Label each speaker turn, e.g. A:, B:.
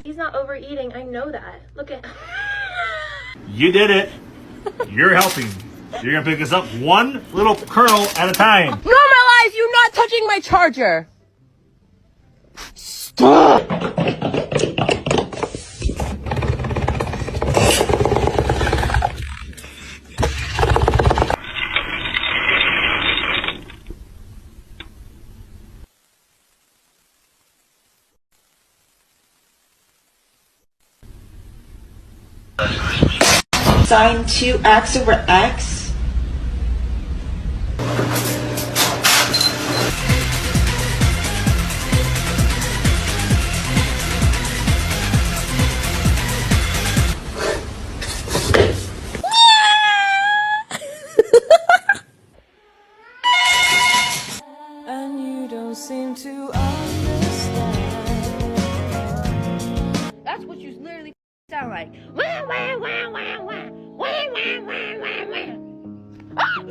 A: He's not overeating. I know that. Look at.
B: You did it. You're helping. You're gonna pick us up one little kernel at a time.
C: Normalize you not touching my charger. Stop.
D: Sine 2x over x.
C: And you don't seem to understand. That's what you literally sound like. Wah, wah, wah, wah, wah. Wah, wah, wah, wah, wah.